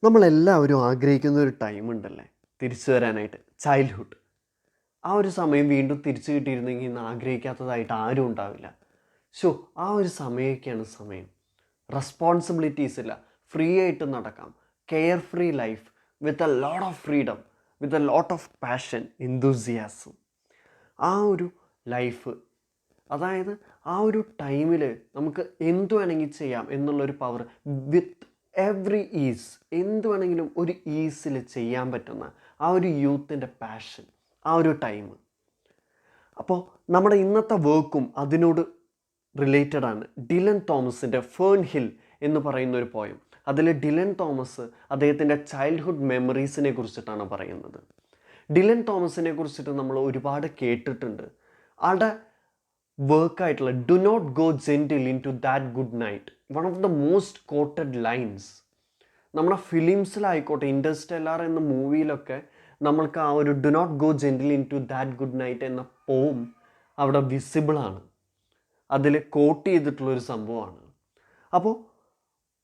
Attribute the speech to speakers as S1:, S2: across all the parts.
S1: നമ്മളെല്ലാവരും ആഗ്രഹിക്കുന്ന ഒരു ടൈം ഉണ്ടല്ലേ, തിരിച്ചു വരാനായിട്ട്. ചൈൽഡ്ഹുഡ്. ആ ഒരു സമയം വീണ്ടും തിരിച്ചു കിട്ടിയിരുന്നെങ്കിൽ ഇന്ന് ആഗ്രഹിക്കാത്തതായിട്ട് ആരും ഉണ്ടാവില്ല. ആ ഒരു സമയമൊക്കെയാണ് സമയം. റെസ്പോൺസിബിലിറ്റീസ് ഇല്ല, ഫ്രീ ആയിട്ട് നടക്കാം. Care free life with a lot of freedom, with a lot of passion, എന്തൂസിയാസം. ആ ഒരു ലൈഫ്, അതായത് ആ ഒരു ടൈമിൽ നമുക്ക് എന്തു വേണമെങ്കിൽ ചെയ്യാം എന്നുള്ളൊരു പവർ, വിത്ത് എവ്രി ഈസ്, എന്തു വേണമെങ്കിലും ഒരു ഈസിൽ ചെയ്യാൻ പറ്റുന്ന ആ ഒരു യൂത്തിൻ്റെ പാഷൻ, ആ ഒരു ടൈം. അപ്പോൾ നമ്മുടെ ഇന്നത്തെ വർക്കും അതിനോട് റിലേറ്റഡ് ആണ്. ഡിലൻ തോമസിൻ്റെ ഫേൺ ഹിൽ എന്ന് പറയുന്ന ഒരു പോയം. അതിൽ ഡിലൻ തോമസ് അദ്ദേഹത്തിൻ്റെ ചൈൽഡ്ഹുഡ് മെമ്മറീസിനെ കുറിച്ചിട്ടാണ് പറയുന്നത്. ഡിലൻ തോമസിനെ കുറിച്ചിട്ട് നമ്മൾ ഒരുപാട് കേട്ടിട്ടുണ്ട്. ആളുടെ വർക്കായിട്ടുള്ള do not go gentle into that good night, one of the most quoted lines. നമ്മുടെ ഫിലിംസിലായിക്കോട്ടെ, ഇൻ്റർസ്റ്റെല്ലാർ എന്ന മൂവിയിലൊക്കെ നമ്മൾക്ക് ആ ഒരു do not go gentle into that good night എന്ന പോം അവിടെ വിസിബിളാണ്, അതിൽ കോട്ട് ചെയ്തിട്ടുള്ളൊരു സംഭവമാണ്. അപ്പോൾ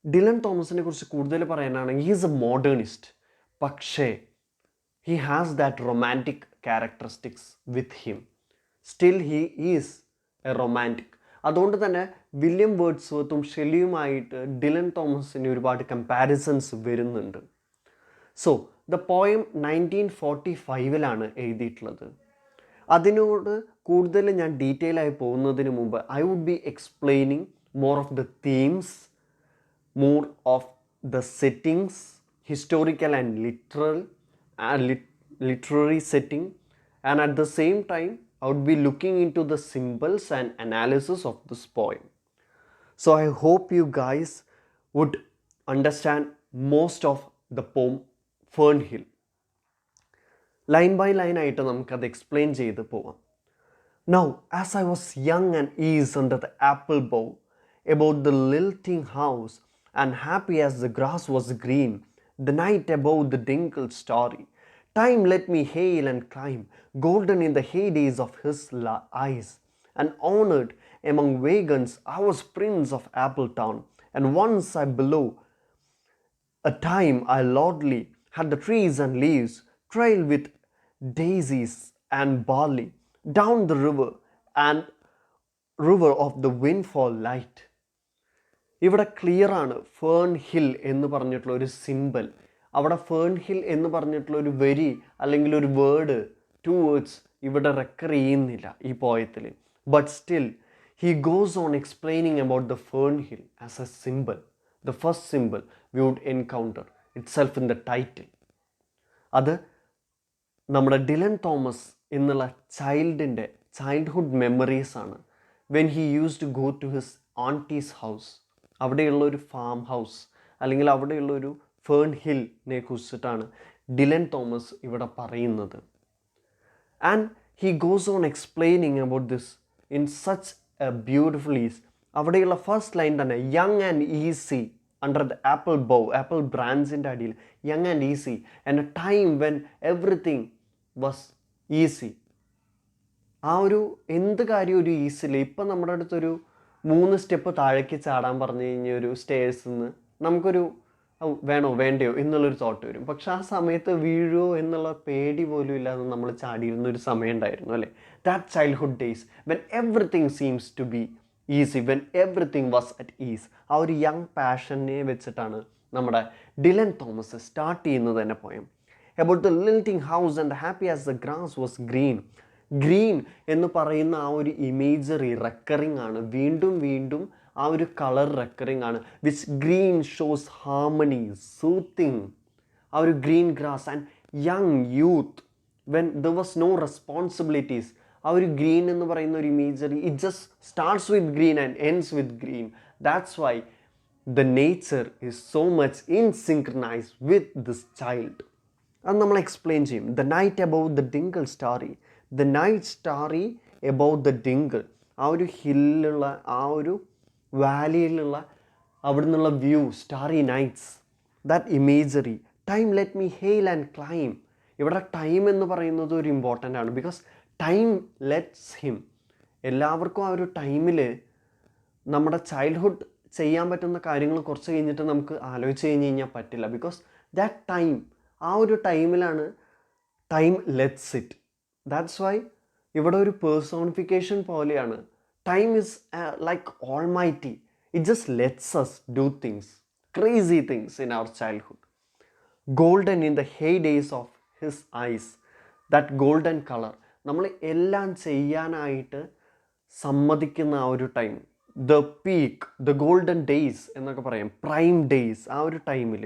S1: ഡിലൻ തോമസിനെ കുറിച്ച് കൂടുതൽ പറയാനാണെങ്കിൽ ഹീ ഈസ് എ മോഡേണിസ്റ്റ്, പക്ഷേ he has that romantic characteristics with him. Still he is a romantic. അതുകൊണ്ട് തന്നെ വില്യം വേർഡ്സ്വർത്തും ഷെല്ലിയുമായിട്ട് ഡിലൻ തോമസിന് ഒരുപാട് കമ്പാരിസൺസ് വരുന്നുണ്ട്. ദ പോയം 1945 എഴുതിയിട്ടുള്ളത്. അതിനോട് കൂടുതൽ ഞാൻ ഡീറ്റെയിൽ ആയി പോകുന്നതിന് മുമ്പ് I would be explaining more of the themes, more of the settings, historical and literary setting, and at the same time I would be looking into the symbols and analysis of this poem. So I hope you guys would understand most of the poem Fern Hill. Line by line ആയിട്ട് നമുക്കത് explain ചെയ്ത് പോവാം. Now, as I was young and eased under the apple bough, about the lilting house, and happy as the grass was green, the night above the dinkled starry, time let me hail and climb, golden in the heydays of his eyes, and honored among vagans I was prince of Appletown, and once I below a time I lordly had the trees and leaves trail with daisies and barley down the river and river of the windfall light. ഇവിടെ ക്ലിയറാണ് fern hill എന്ന് പറഞ്ഞിട്ടുള്ള ഒരു simple. അവിടെ fern hill എന്ന് പറഞ്ഞിട്ടുള്ള ഒരു വരി അല്ലെങ്കിൽ ഒരു വേർഡ്, 2 വേർഡ്സ് ഇവിടെ റെക്കർ ചെയ്യുന്നില്ല ഈ പോയത്തിൽ. But still he goes on explaining about the fern hill as a simple, the first simple we would encounter itself in the title. അത് നമ്മുടെ ഡിലൻ തോമസ് എന്നുള്ള ചൈൽഡ്ഹുഡ് മെമ്മറീസാണ്. When he use to go to his aunty's house, അവിടെയുള്ള ഒരു farm house അല്ലെങ്കിൽ അവിടെയുള്ളൊരു fern ഹില്ലിനെ കുറിച്ചിട്ടാണ് Dylan Thomas ഇവിടെ പറയുന്നത്. And he goes on explaining about this in such a beautiful ease. അവിടെയുള്ള ഫസ്റ്റ് ലൈൻ തന്നെ, young and easy under the apple bough, apple ബ്രാഞ്ചിൻ്റെ അടിയിൽ young and easy, and a time when everything was easy. ആ ഒരു എന്ത് കാര്യം ഒരു ഈസില്ല. ഇപ്പം നമ്മുടെ അടുത്തൊരു 3 സ്റ്റെപ്പ് താഴേക്ക് ചാടാൻ പറഞ്ഞു കഴിഞ്ഞാൽ ഒരു സ്റ്റേഴ്സിൽ നിന്ന് നമുക്കൊരു വേണോ വേണ്ടയോ എന്നുള്ളൊരു തോട്ട് വരും. പക്ഷെ ആ സമയത്ത് വീഴുമോ എന്നുള്ള പേടി പോലും ഇല്ലാതെ നമ്മൾ ചാടിയിരുന്നൊരു സമയം ഉണ്ടായിരുന്നു അല്ലേ. That childhood days when everything seems to be easy, when everything was at ease. ആ ഒരു യങ് പാഷനെ വെച്ചിട്ടാണ് നമ്മുടെ ഡിലൻ തോമസ് സ്റ്റാർട്ട് ചെയ്യുന്നത് തന്നെ poem. About the lilting house and happy as the grass was green. Green എന്ന് പറയുന്ന ആ ഒരു ഇമേജറി റെക്കറിങ് ആണ്, വീണ്ടും വീണ്ടും ആ ഒരു കളർ റെക്കറിങ് ആണ്. Which green shows harmony, soothing. ആ ഒരു green grass and young youth when there was no responsibilities. ആ ഒരു ഗ്രീൻ എന്ന് പറയുന്ന ഒരു imagery, it just starts with green and ends with green. That's why the nature is so much in synchronise with this child. അത് നമ്മൾ explain ചെയ്യും. The night above the dingle starry, the night starry above the dingle. ആ ഒരു ഹില്ലുള്ള, ആ ഒരു വാലിയിലുള്ള അവിടെ നിന്നുള്ള view, starry nights, that imagery. Time let me hail and climb. ഇവിടെ ടൈം എന്ന് പറയുന്നത് ഒരു ഇമ്പോർട്ടൻ്റ് ആണ്. Because time lets him. എല്ലാവർക്കും ആ ഒരു ടൈമിൽ നമ്മുടെ ചൈൽഡ്ഹുഡ് ചെയ്യാൻ പറ്റുന്ന കാര്യങ്ങൾ കുറച്ച് കഴിഞ്ഞിട്ട് നമുക്ക് ആലോചിച്ച് കഴിഞ്ഞ് കഴിഞ്ഞാൽ പറ്റില്ല. ബിക്കോസ് ദാറ്റ് ടൈം, ആ ഒരു ടൈമിലാണ് time lets it. That's why ഇവിടെ ഒരു പേഴ്സോണിഫിക്കേഷൻ പോലെയാണ്. Time is like almighty. It just lets us do things, crazy things in our childhood. Golden in the heydays of his eyes, that golden colour, നമ്മൾ എല്ലാം ചെയ്യാനായിട്ട് സമ്മതിക്കുന്ന ആ ഒരു time, the peak, the golden days എന്നൊക്കെ പറയാം, prime days, ആ ഒരു ടൈമിൽ.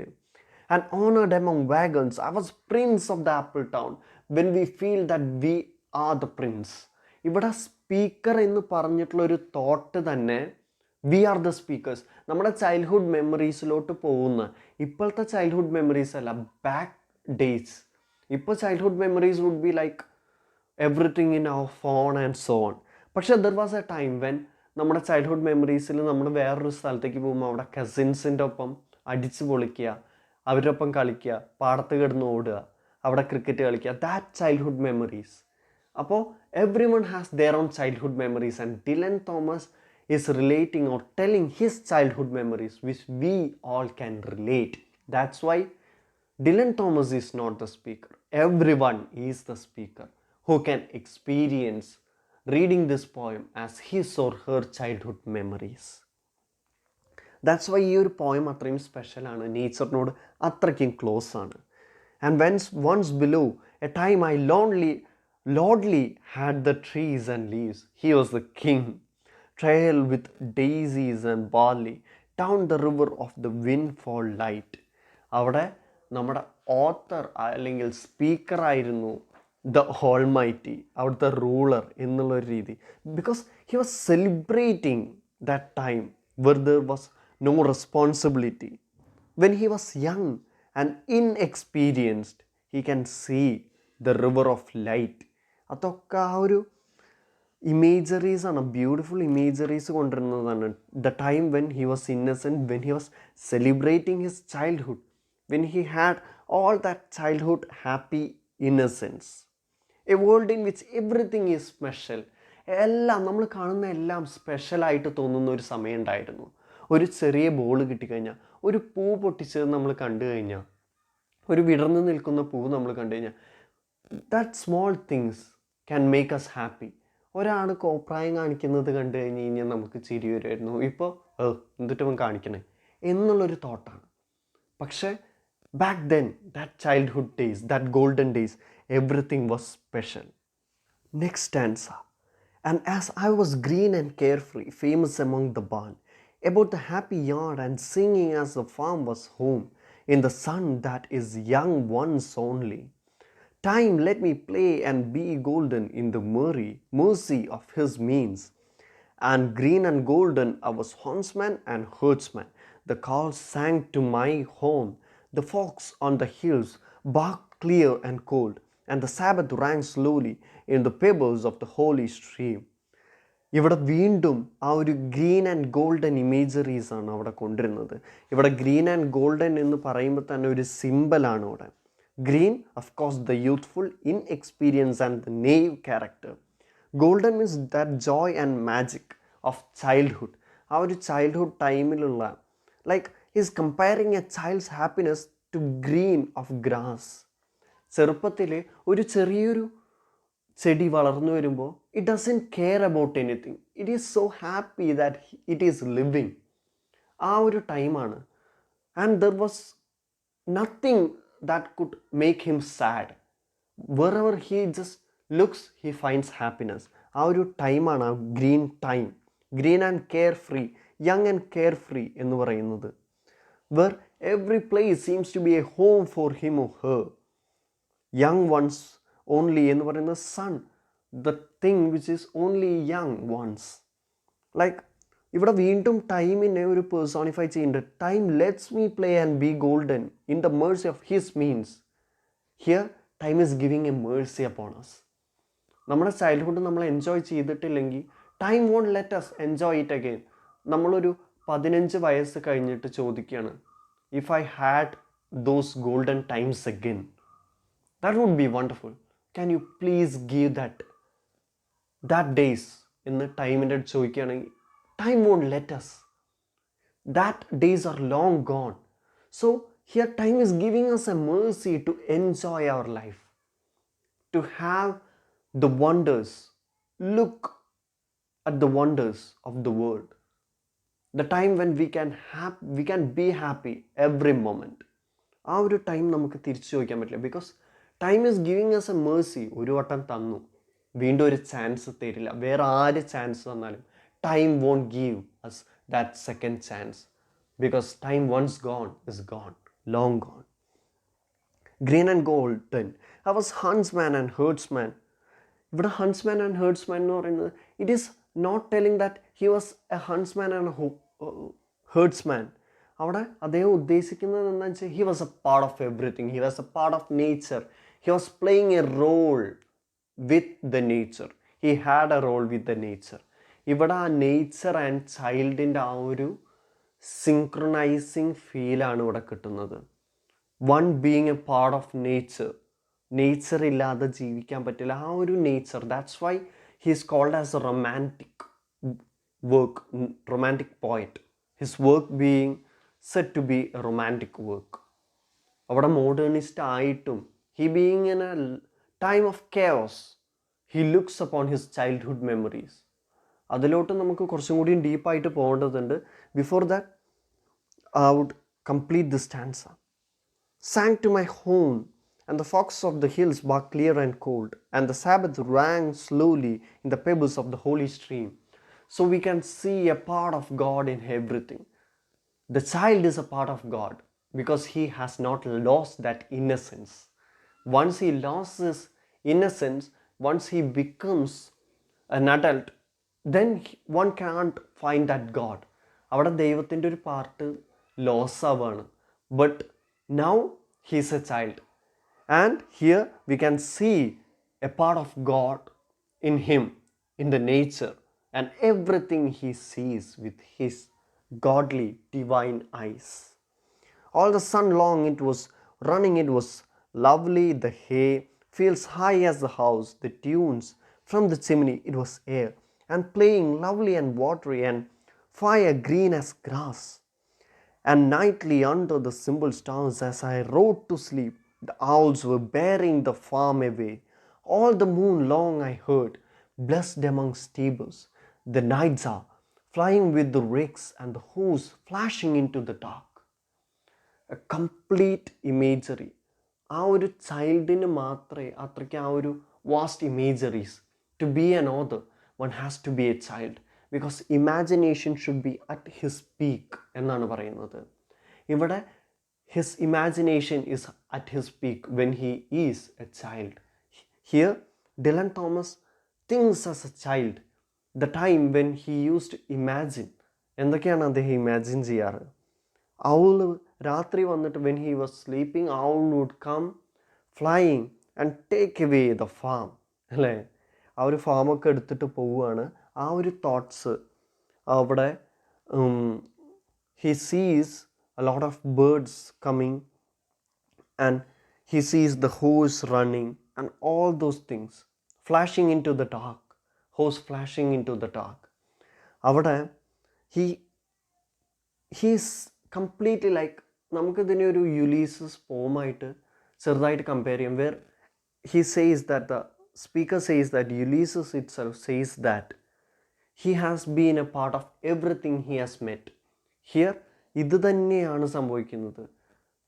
S1: And honoured among wagons, I was prince of the apple town when we feel that we are the prince. ഇവിടെ സ്പീക്കർ എന്ന് പറഞ്ഞിട്ടുള്ള ഒരു തോട്ട് തന്നെ, വി ആർ ദ സ്പീക്കേഴ്സ്. നമ്മുടെ ചൈൽഡ്ഹുഡ് മെമ്മറീസിലോട്ട് പോകുന്ന, ഇപ്പോഴത്തെ ചൈൽഡ്ഹുഡ് മെമ്മറീസ് അല്ല, ബാക്ക് ഡേയ്സ്. ഇപ്പോൾ childhood memories would be like everything in our phone and so on. പക്ഷേ there was a time when നമ്മുടെ ചൈൽഡ്ഹുഡ് മെമ്മറീസിൽ നമ്മൾ വേറൊരു സ്ഥലത്തേക്ക് പോകുമ്പോൾ അവിടെ കസിൻസിൻ്റെ ഒപ്പം അടിച്ച് പൊളിക്കുക, അവരുടെ ഒപ്പം കളിക്കുക, പാടത്ത് കിടന്ന് ഓടുക, അവിടെ ക്രിക്കറ്റ് കളിക്കുക, ദാറ്റ് ചൈൽഡ്ഹുഡ് മെമ്മറീസ്. അപ്പോൾ every one has their own childhood memories and Dylan Thomas is relating or telling his childhood memories which we all can relate. That's why Dylan Thomas is not the speaker. Everyone is the speaker who can experience reading this poem as his or her childhood memories. That's why ഈ ഒരു poem അത്രയും സ്പെഷ്യലാണ്, നേച്ചറിനോട് അത്രയ്ക്കും close ആണ്. And once below a time I lordly had the trees and leaves, he was the king. Trail with daisies and barley down the river of the windfall light. അവിടെ നമ്മുടെ author അല്ലെങ്കിൽ സ്പീക്കറായിരുന്നു the almighty, അവിടുത്തെ ruler എന്നുള്ളൊരു രീതി. Because he was celebrating that time where there was no responsibility. When he was young and inexperienced, he can see the river of light. അതൊക്കെ ആ ഒരു ഇമേജറീസാണ്, ബ്യൂട്ടിഫുൾ ഇമേജറീസ് കൊണ്ടുവരുന്നതാണ്. The time when he was innocent, when he was celebrating his childhood, when he had all that childhood happy innocence. A world in which everything is special. എല്ലാം നമ്മൾ കാണുന്ന എല്ലാം സ്പെഷ്യലായിട്ട് തോന്നുന്ന ഒരു സമയം ഉണ്ടായിരുന്നു. ഒരു ചെറിയ ബോൾ കിട്ടിക്കഴിഞ്ഞാൽ, ഒരു പൂ പൊട്ടിച്ചത് നമ്മൾ കണ്ടു കഴിഞ്ഞാൽ, ഒരു വിടർന്ന് നിൽക്കുന്ന പൂ നമ്മൾ കണ്ടു കഴിഞ്ഞാൽ, that small things can make us happy. ഒരാൾ കോപ്രായം കാണിക്കുന്നത് കണ്ടു കഴിഞ്ഞ് കഴിഞ്ഞാൽ നമുക്ക് ചിരി വരുമായിരുന്നു. ഇപ്പോൾ എന്തിട്ടും കാണിക്കണേ എന്നുള്ളൊരു തോട്ടാണ്. പക്ഷേ back then, that childhood days, that golden days, everything was special. Next stanza. And as I was green and carefree, famous among the barn, about the happy yard and singing as the farm was home, in the sun that is young once only, time let me play and be golden in the mercy of his means. And green and golden I was huntsman and herdsman, the cows sang to my home, the fox on the hills barked clear and cold, and the Sabbath rang slowly in the pebbles of the holy stream. ഇവിടെ വീണ്ടും ആ ഒരു green and golden imageries ആണ് അവിടെ കൊണ്ടുവരുന്നത്. ഇവിടെ green and golden എന്ന് പറയുമ്പോൾ തന്നെ ഒരു സിമ്പലാണ് അവിടെ. Green of course the youthful, inexperience and the naive character. Golden means that joy and magic of childhood. ആ ഒരു ചൈൽഡ്ഹുഡ് ടൈമിലുള്ള like is comparing a child's happiness to green of grass. ചെറുപ്പത്തിൽ ഒരു ചെറിയൊരു ചെടി വളർന്നു വരുമ്പോൾ it doesn't care about anything, it is so happy that it is living. ആ ഒരു ടൈമാണ്. And there was nothing that could make him sad. Wherever he just looks he finds happiness. ആ ഒരു ടൈമാണ് ആ green time, green and care free, young and care free എന്ന് പറയുന്നത്. Where every place seems to be a home for him or her. Young ones only എന്ന് പറയുന്ന sun, the thing which is only young ones. Like ഇവിടെ വീണ്ടും ടൈമിനെ ഒരു personify ചെയ്യുന്നുണ്ട്. Time lets me play and be golden in the mercy of his means. Here time is giving a mercy upon us. നമ്മുടെ childhood നമ്മൾ enjoy ചെയ്തിട്ടില്ലെങ്കിൽ time won't let us enjoy it again. നമ്മളൊരു 15 വയസ്സ് കഴിഞ്ഞിട്ട് ചോദിക്കുകയാണ്, if I had those golden times again, that would be wonderful, can you please give that days എന്ന് ടൈമിൻ്റെ അടുത്ത് ചോദിക്കുകയാണെങ്കിൽ time won't let us. That days R long gone. So Here, time is giving us a mercy to enjoy our life, to have the wonders, look at the wonders of the world. The time when we can be happy every moment. ആ ഒരു time നമുക്ക് തിരിച്ചു ചോദിക്കാൻ പറ്റില്ല. Because time is giving S A Mercy. ഒരു വട്ടം തന്നു, വീണ്ടും ഒരു ചാൻസ് തരില്ല. വേറെ ആര് ചാൻസ് തന്നാലും time won't give us that second chance. Because time once gone is gone, long gone. Green and golden. I was huntsman and herdsman. ഇവിടെ ഹൺസ്മാൻ ആൻഡ് ഹേർഡ്സ്മാൻ എന്ന് പറയുന്നത് it is not telling that he was a huntsman and herdsman. അവിടെ അദ്ദേഹം ഉദ്ദേശിക്കുന്നത് എന്താണെന്ന് വെച്ചാൽ he was a part of everything. He was a part of nature. He was playing a role with the nature. He had a role with the nature. ഇവിടെ ആ nature and ചൈൽഡിൻ്റെ ആ ഒരു synchronising ഫീലാണ് ഇവിടെ കിട്ടുന്നത്. One being a part of nature. Nature ഇല്ലാതെ ജീവിക്കാൻ പറ്റില്ല. ആ ഒരു nature, that's why he is called as a romantic work, romantic poet. His work being set to be a romantic work. അവിടെ മോഡേണിസ്റ്റ് ആയിട്ടും he being in a time of chaos, he looks upon his childhood memories. അതിലോട്ട് നമുക്ക് കുറച്ചും കൂടി ഡീപ്പായിട്ട് പോകേണ്ടതുണ്ട്. Before that I would complete this stanza. Sang to my home, and the fox of the hills barked clear and cold, and the Sabbath rang slowly in the pebbles of the holy stream. So we can see a part of God in everything. The child is a part of God because he has not lost that innocence. Once he lost his innocence, once he becomes an adult, then one can't find that God. അവിടെ ദൈവത്തിൻ്റെ ഒരു part loss ആവാണ്. But now he is a child, and here we can see a part of God in him, in the nature, and everything he sees with his godly divine eyes. All the sun long it was running, it was lovely, the hay fields high as the house, the tunes from the chimney it was air, and playing lovely and watery, and fire green as grass. And nightly under the simple stars as I rode to sleep, the owls were bearing the farm away. All the moon long I heard, blessed among stables. The nights are flying with the ricks and the hoes flashing into the dark. A complete imagery. ആ ഒരു ചൈൽഡിന് മാത്രമേ അത്രയ്ക്ക് ആ ഒരു vast imageries. To be an author one has to be a child. Because imagination should be at his peak എന്നാണ് പറയുന്നത്. ഇവിടെ his imagination is at his peak when he is a child. Here Dylan Thomas thinks as a child the time when he used imagine. എന്തൊക്കെയാണ് അദ്ദേഹം imagine ചെയ്യാറ്? Owl രാത്രി വന്നിട്ട് when he was sleeping owl would come flying and take away the farm. അല്ലേ? ആ ഒരു ഫാമൊക്കെ എടുത്തിട്ട് പോവുകയാണ്. ആ ഒരു തോട്ട്സ് അവിടെ he sees a lot of birds coming, and he sees the horse running, and all those things flashing into the dark, horse flashing into the dark. അവിടെ he's completely like, നമുക്കിതിനെ ഒരു യുലീസസ് പോമായിട്ട് ചെറുതായിട്ട് compare ചെയ്യാം. Where he says that the speaker says that Ulysses itself says that he has been a part of everything he has met. Here ഇത് തന്നെയാണ് സംഭവിക്കുന്നത്.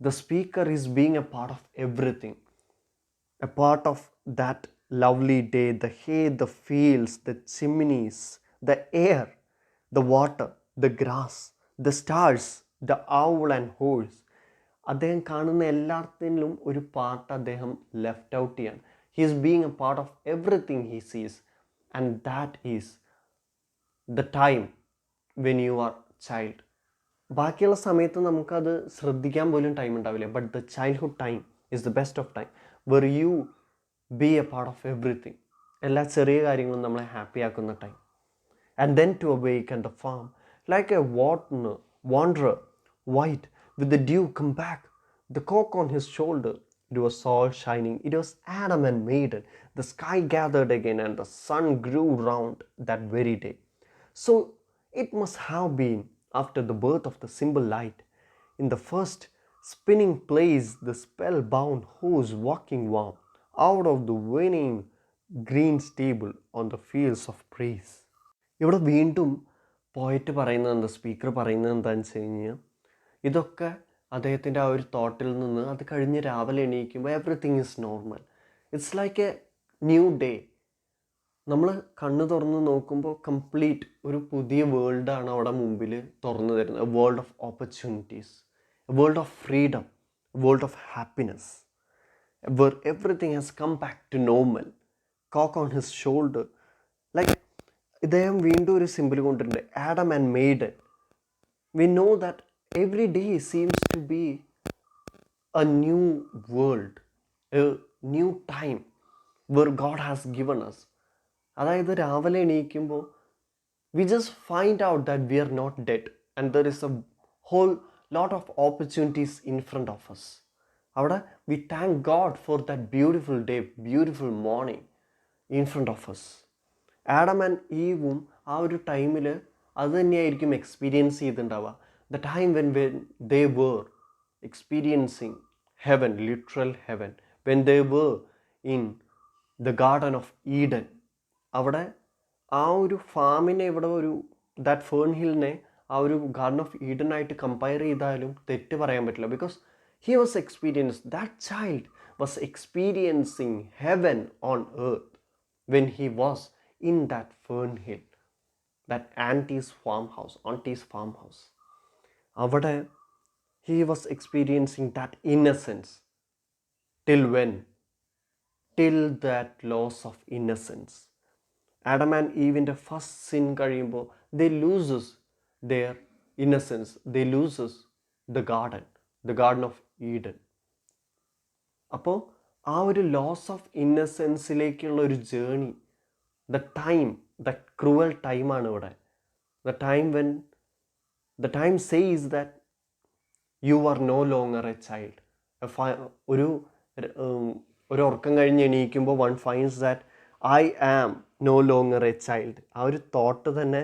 S1: The speaker is being a part of everything. A part of that lovely day, the hay, the fields, the chimneys, the air, the water, the grass, the stars, the owl and horse. അദ്ദേഹം കാണുന്ന എല്ലാത്തിലും ഒരു part അദ്ദേഹം left out ചെയ്യാൻ. He is being a part of everything he sees, and that is the time when you are child. ബാക്കിയുള്ള സമയത്ത് നമുക്കത് ശ്രദ്ധിക്കാൻ പോലും ടൈം ഉണ്ടാവില്ല. But the childhood time is the best of time where you be a part of everything. എല്ലാ ചെറിയ കാര്യങ്ങളും നമ്മളെ ഹാപ്പി ആക്കുന്ന time. And then to awaken the farm like a wanderer, white with the dew come back, the cock on his shoulder. It was all shining. It was Adam and maiden. The sky gathered again, and the sun grew round that very day. So it must have been after the birth of the symbol light, in the first spinning plays the spellbound horse walking warm out of the winning green stable on the fields of praise. ഇവിടെ വീണ്ടും poet പറയുന്നത് എന്താ, speaker പറയുന്നത് എന്താണെന്ന് വെച്ച് കഴിഞ്ഞാൽ, ഇതൊക്കെ അദ്ദേഹത്തിൻ്റെ ആ ഒരു തോട്ടിൽ നിന്ന് അത് കഴിഞ്ഞ് രാവിലെ എണീക്കുമ്പോൾ everything is normal. It's like A new day. നമ്മൾ കണ്ണ് തുറന്ന് നോക്കുമ്പോൾ കംപ്ലീറ്റ് ഒരു പുതിയ വേൾഡാണ് അവിടെ മുമ്പിൽ തുറന്നു തരുന്നത്. A world of opportunities, A world of freedom, A world of happiness, where everything has come back to normal. Cock on his shoulder. Like, ഇദ്ദേഹം വീണ്ടും ഒരു സിമ്പിൾ കൊണ്ടിട്ടുണ്ട്, Adam and maiden. We know that every day seems to be a new world, a new time where God has given us. അതായത് രാവിലെ എണീക്കുമ്പോൾ we just find out that we are not dead and there is a whole lot of opportunities in front of us. അവിടെ we thank God for that beautiful day, beautiful morning in front of us. Adam and ഈവും ആ ഒരു ടൈമിൽ അത് തന്നെയായിരിക്കും experience ചെയ്തിട്ടുണ്ടാവുക. The time when they were experiencing heaven, literal heaven, when they were in the garden of Eden. അവിടെ ആ ഒരു ഫാമിനെ ഇവിടെ ഒരു ദാറ്റ് ഫേൺ ഹില്ലിനെ ആ ഒരു ഗാർഡൻ ഓഫ് ഈഡൻ ആയിട്ട് കമ്പയർ ചെയ്താലും തെറ്റ് പറയാൻ പറ്റില്ല. Because he was experienced, that child was experiencing heaven on earth when he was in that fern hill, that auntie's farmhouse. Avada he was experiencing that innocence. Till when? Till that loss of innocence. Adam and Eve in the first sin കഴിയുമ്പോൾ they loses their innocence, they loses the garden of Eden. അപ്പോൾ ആ ഒരു loss of ഇന്നസെൻസിലേക്കുള്ള ഒരു journey, the cruel ടൈമാണ് ഇവിടെ. The time says that you are no longer a child. ഒരു ഉറക്കം കഴിഞ്ഞ് എണീക്കുമ്പോൾ one finds that I am no longer a child. ആ ഒരു തോട്ട് തന്നെ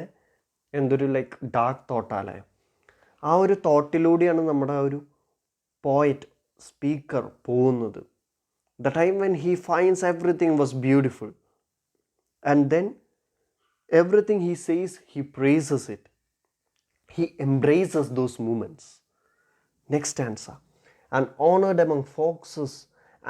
S1: എന്തൊരു ലൈക്ക് ഡാർക്ക് തോട്ടാലേ. ആ ഒരു തോട്ടിലൂടെയാണ് നമ്മുടെ ആ ഒരു പോയറ്റ് സ്പീക്കർ പോകുന്നത്. The time when he finds everything was beautiful and then everything he says he praises it, he embraces those moments. Next answer. And honoured among foxes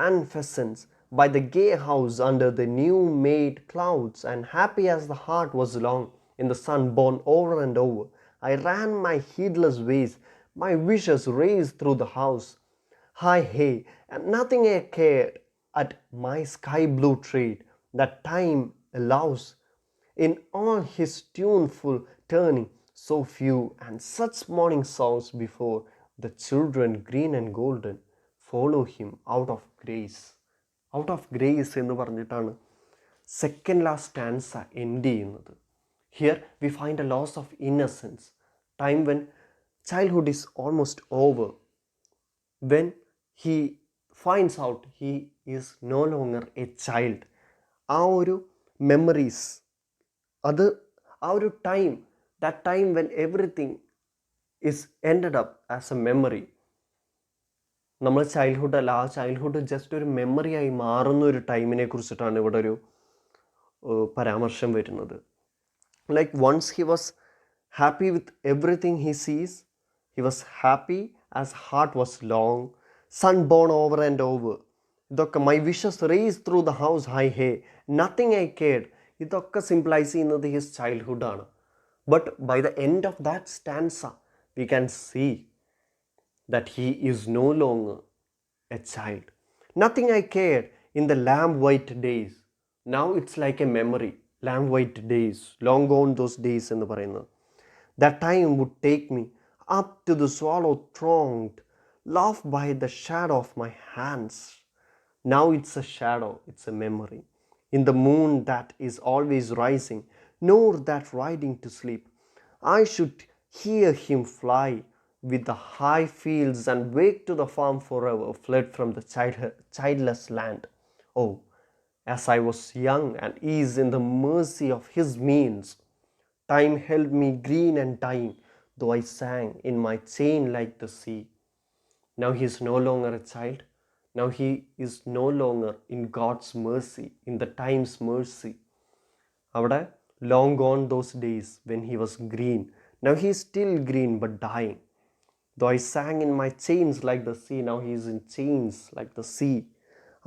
S1: and pheasants by the gay house under the new made clouds, and happy as the heart was long in the sun born over and over, I ran my heedless ways, my wishes raised through the house. Hi, hey, and nothing I cared at my sky blue trade that time allows. In all his tuneful turning, so few and such morning songs before the children green and golden follow him out of grace. Out of grace എന്ന് പറഞ്ഞിട്ടാണ് second last stanza end ചെയ്യുന്നത്. Here we find a loss of innocence. Time when childhood is almost over, when he finds out he is no longer a child. ആ ഒരു memories, അത് ആ ഒരു time, that time when everything is ended up as a memory. നമ്മൾ childhood അല്ല, ആ childhood just ഒരു മെമ്മറിയായി മാറുന്ന ഒരു ടൈമിനെ കുറിച്ചിട്ടാണ് ഇവിടെ ഒരു പരാമർശം വരുന്നത്. Like once he was happy with everything he sees, he was happy as heart was long, sun born over and over. ഇതൊക്കെ my wishes raised through the house, hi hey, nothing I cared. ഇതൊക്കെ symbolise ചെയ്യുന്നത് his childhood ആണ്. But by the end of that stanza we can see that he is no longer a child. Nothing I cared in the lamb white days. Now it's like a memory. Lamb white days, long gone those days എന്ന് പറയുന്നത്. That time would take me up to the swallow thronged, laugh by the shadow of my hands. Now it's a shadow, it's a memory. In the moon that is always rising, nor that riding to sleep, I should hear him fly with the high fields and wake to the farm forever, fled from the childless land. Oh, as I was young and ease in the mercy of his means, time held me green and dying, though I sang in my chain like the sea. Now he is no longer a child. Now he is no longer in God's mercy, in the time's mercy. അവിടെ long gone those days when he was green. Now he is still green but dying. Though I sang in my chains like the sea, now he is in chains like the sea.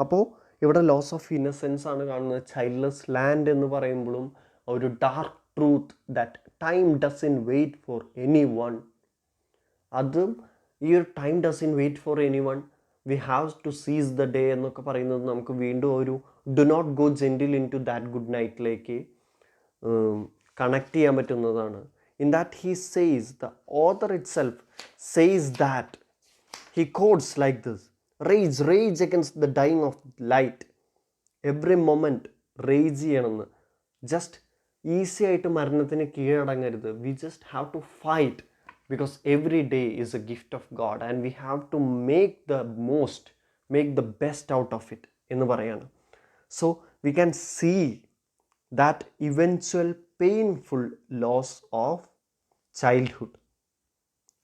S1: അപ്പോൾ ഇവിടെ loss of innocence ആണ് കാണുന്നത്. Childless land എന്ന് പറയുമ്പോഴും ഒരു dark truth that time doesn't wait for anyone. അതും ഈ ഒരു time doesn't wait for anyone, we have to seize the day എന്നൊക്കെ പറയുന്നത് നമുക്ക് വീണ്ടും ഒരു do not go gentle into that good നൈറ്റിലേക്ക് കണക്ട് ചെയ്യാൻ പറ്റുന്നതാണ്. In that he says, the author itself says that, he quotes like this: rage, rage against the dying of light. Every moment rage ചെയ്യണമെന്ന്. Just easy ആയിട്ട് മരണത്തിന് കീഴടങ്ങരുത്. We just have to fight because every day is a gift of God and we have to make the most, make the best out of it എന്ന് പറയാണ്. So we can see that eventual painful loss of childhood.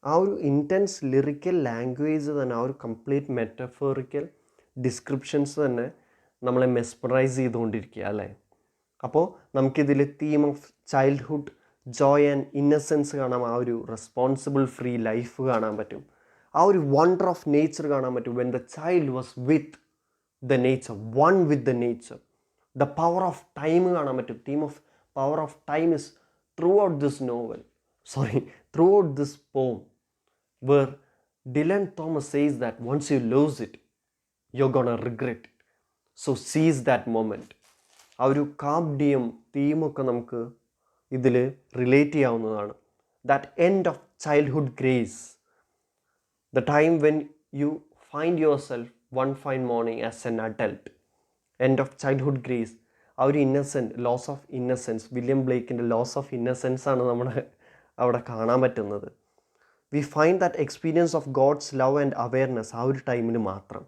S1: ആ ഒരു intense lyrical language തന്നെ, ആ ഒരു complete metaphorical descriptions തന്നെ നമ്മളെ മെസ്പറൈസ് ചെയ്തുകൊണ്ടിരിക്കുക അല്ലേ. അപ്പോൾ നമുക്കിതിൽ theme of childhood, Joy and innocence കാണാം, ആ ഒരു റെസ്പോൺസിബിൾ ഫ്രീ ലൈഫ് കാണാൻ പറ്റും, ആ ഒരു വണ്ടർ ഓഫ് നേച്ചർ കാണാൻ പറ്റും. When the child was with the nature, one with the nature. The power of time കാണാൻ പറ്റും. Theme of power of time is throughout this novel, throughout this poem, where Dylan Thomas says that once you lose it, you're gonna regret it. So seize that moment. ആ ഒരു കാബ്ഡിയം തീമൊക്കെ നമുക്ക് ഇതിൽ relate ചെയ്യാവുന്നതാണ്. That end of childhood grace, the time when you find yourself one fine morning as an adult. End of childhood grace, ആ ഒരു innocent, loss of innocence, William ബ്ലേക്കിൻ്റെ loss of innocence ആണ് നമ്മുടെ അവിടെ കാണാൻ പറ്റുന്നത്. We find that experience of God's love and awareness ആ ഒരു ടൈമിൽ മാത്രം.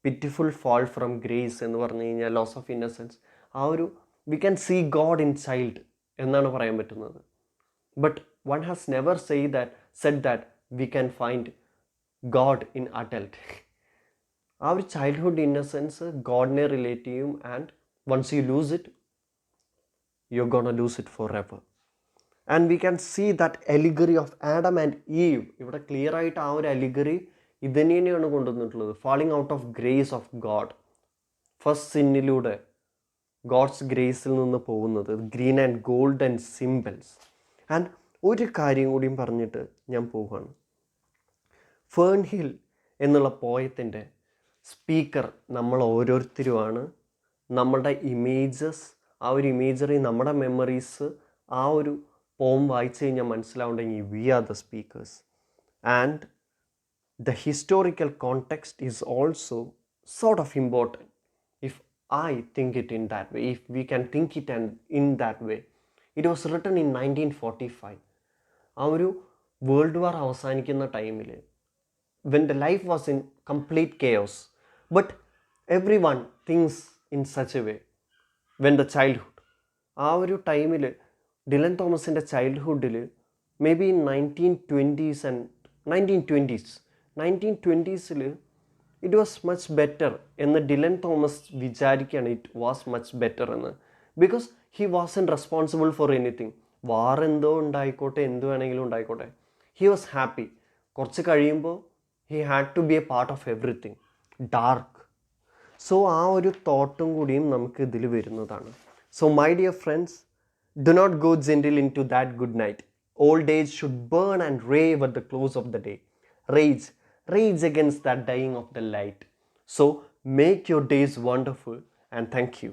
S1: പിറ്റിഫുൾ ഫാൾ ഫ്രം ഗ്രേസ് എന്ന് പറഞ്ഞു കഴിഞ്ഞാൽ ലോസ് ഓഫ് ഇന്നസെൻസ്, ആ ഒരു we can see God in child എന്നാണ് പറയാൻ പറ്റുന്നത്. But one has never said that we can find God in adult. ആ ഒരു ചൈൽഡ്ഹുഡ് ഇന്നസെൻസ് ഗോഡിനെ റിലേറ്റ് ചെയ്യും. And once you lose it, you're gonna lose it forever. And we can see that allegory of Adam and Eve. ഇവിടെ clear ആയിട്ട് ആ ഒരു allegory ഇതിനെയാണ് കൊണ്ടുവന്നിട്ടുള്ളത്. Falling out of grace of God, first സിന്നിലൂടെ God's ഗ്രേസിൽ നിന്ന് പോകുന്നത്. Green and gold and symbols. And ഒരു കാര്യം കൂടിയും പറഞ്ഞിട്ട് ഞാൻ പോവുകയാണ്. ഫേൺഹിൽ എന്നുള്ള പോയത്തിൻ്റെ സ്പീക്കർ നമ്മൾ ഓരോരുത്തരുമാണ്. നമ്മളുടെ ഇമേജസ്, ആ ഒരു ഇമേജറി, നമ്മുടെ മെമ്മറീസ് ആ ഒരു പോം വായിച്ചു കഴിഞ്ഞാൽ മനസ്സിലാവുണ്ടെങ്കിൽ we are the speakers. And the historical context is also sort of important. If I think it in that way, if we can think it and in that way. It was written in 1945. ആ ഒരു world war അവസാനിക്കുന്ന ടൈമിൽ, when the life was in complete chaos, but everyone thinks in such a way. When the childhood, ആ ഒരു ടൈമിൽ Dylan തോമസിൻ്റെ ചൈൽഡ്ഹുഡിൽ maybe 1920s and 1920s it was much better എന്ന് ഡിലൻ തോമസ് വിചാരിക്കുകയാണ്. It was much better എന്ന്. Because he wasn't responsible for anything. War എന്തോ ഉണ്ടായിക്കോട്ടെ, എന്ത് വേണമെങ്കിലും ഉണ്ടായിക്കോട്ടെ, ഹി വാസ് ഹാപ്പി. കുറച്ച് കഴിയുമ്പോൾ he had to be a part of everything dark. So ആ ഒരു തോട്ടും കൂടിയും നമുക്ക് ഇതിൽ വരുന്നതാണ്. So my dear friends, do not go gentle into that good night. Old age should burn and rave at the close of the day. Rage against that dying of the light. So make your days wonderful and thank you.